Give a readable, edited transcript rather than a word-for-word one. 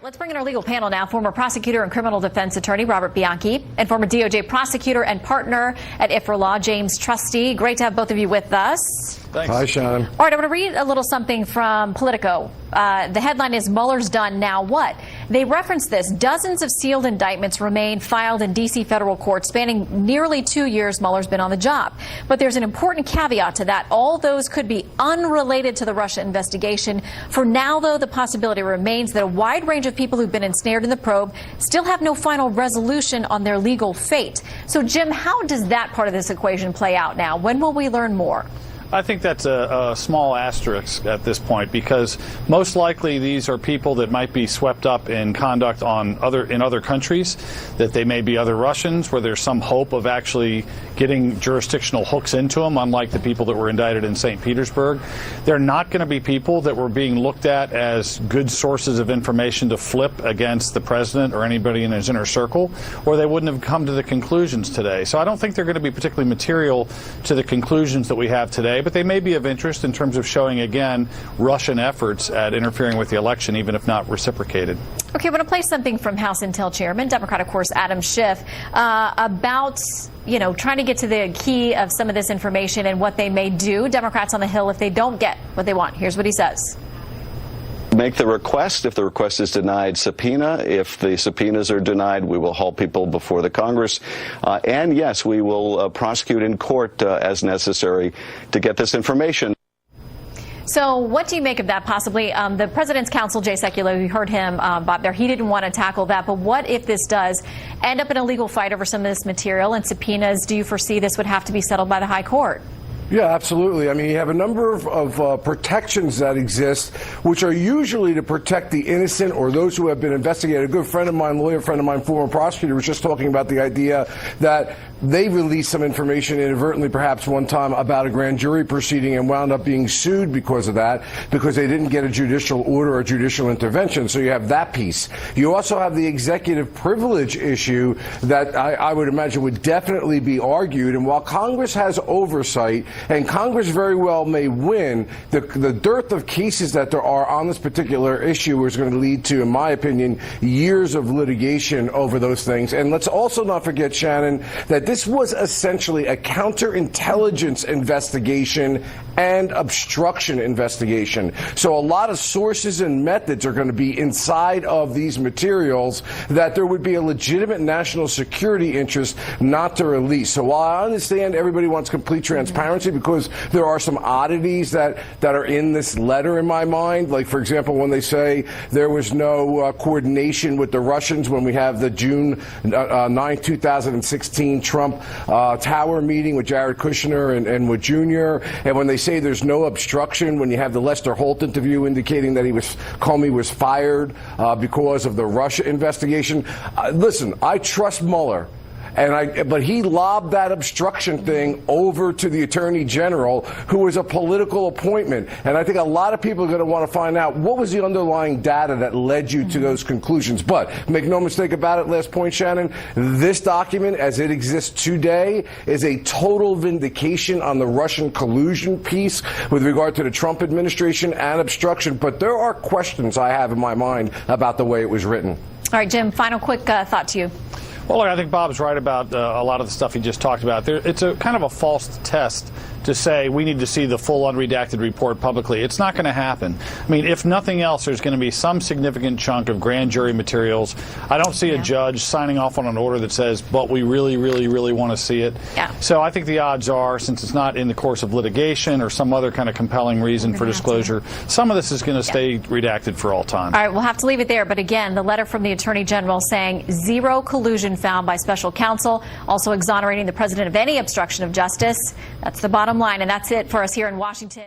Let's bring in our legal panel now. Former prosecutor and criminal defense attorney Robert Bianchi and former DOJ prosecutor and partner at IFRA Law, James Trusty. Great to have both of you with us. Thanks. Hi, Shannon. All right, I want to read a little something from Politico. The headline is Mueller's done, now what? They reference this. Dozens of sealed indictments remain filed in D.C. federal court, spanning nearly 2 years Mueller's been on the job. But there's an important caveat to that. All those could be unrelated to the Russia investigation. For now, though, the possibility remains that a wide range of people who've been ensnared in the probe still have no final resolution on their legal fate. So, Jim, how does that part of this equation play out now? When will we learn more? I think that's a small asterisk at this point, because most likely these are people that might be swept up in conduct in other countries, that they may be other Russians, where there's some hope of actually getting jurisdictional hooks into them, unlike the people that were indicted in St. Petersburg. They're not going to be people that were being looked at as good sources of information to flip against the president or anybody in his inner circle, or they wouldn't have come to the conclusions today. So I don't think they're going to be particularly material to the conclusions that we have today. But they may be of interest in terms of showing, again, Russian efforts at interfering with the election, even if not reciprocated. Okay, I want to play something from House Intel Chairman, Democrat, of course, Adam Schiff, about, trying to get to the key of some of this information and what they may do, Democrats on the Hill, if they don't get what they want. Here's what he says. Make the request. If the request is denied, subpoena. If the subpoenas are denied, we will haul people before the Congress. And yes, we will prosecute in court as necessary to get this information. So what do you make of that possibly? The President's counsel, Jay Sekulow, you heard him, Bob, there. He didn't want to tackle that. But what if this does end up in a legal fight over some of this material and subpoenas? Do you foresee this would have to be settled by the high court? Yeah, absolutely. I mean, you have a number of protections that exist, which are usually to protect the innocent or those who have been investigated. A good friend of mine, lawyer friend of mine, former prosecutor, was just talking about the idea that they released some information inadvertently, perhaps one time, about a grand jury proceeding and wound up being sued because of that, because they didn't get a judicial order or judicial intervention. So you have that piece. You also have the executive privilege issue that I would imagine would definitely be argued. And while Congress has oversight, and Congress very well may win, the dearth of cases that there are on this particular issue is going to lead to, in my opinion, years of litigation over those things. And let's also not forget, Shannon, that this was essentially a counterintelligence investigation and obstruction investigation. So a lot of sources and methods are going to be inside of these materials that there would be a legitimate national security interest not to release. So while I understand everybody wants complete transparency, because there are some oddities that are in this letter in my mind, like, for example, when they say there was no coordination with the Russians when we have the June 9, 2016 Trump Tower meeting with Jared Kushner and with Jr., and when they say there's no obstruction when you have the Lester Holt interview indicating that Comey was fired because of the Russia investigation. Listen, I trust Mueller. But he lobbed that obstruction thing over to the Attorney General, who was a political appointment. And I think a lot of people are going to want to find out what was the underlying data that led you to those conclusions. But make no mistake about it, last point, Shannon, this document, as it exists today, is a total vindication on the Russian collusion piece with regard to the Trump administration and obstruction. But there are questions I have in my mind about the way it was written. All right, Jim, final quick thought to you. Well, look, I think Bob's right about a lot of the stuff he just talked about. It's a kind of a false test to say we need to see the full unredacted report publicly. It's not going to happen. I mean, if nothing else, there's going to be some significant chunk of grand jury materials. I don't see a judge signing off on an order that says, but we really, really, really want to see it. Yeah. So I think the odds are, since it's not in the course of litigation or some other kind of compelling reason for disclosure, some of this is going to stay redacted for all time. All right, we'll have to leave it there. But again, the letter from the Attorney General saying zero collusion found by special counsel, also exonerating the president of any obstruction of justice. That's the bottom line, and that's it for us here in Washington.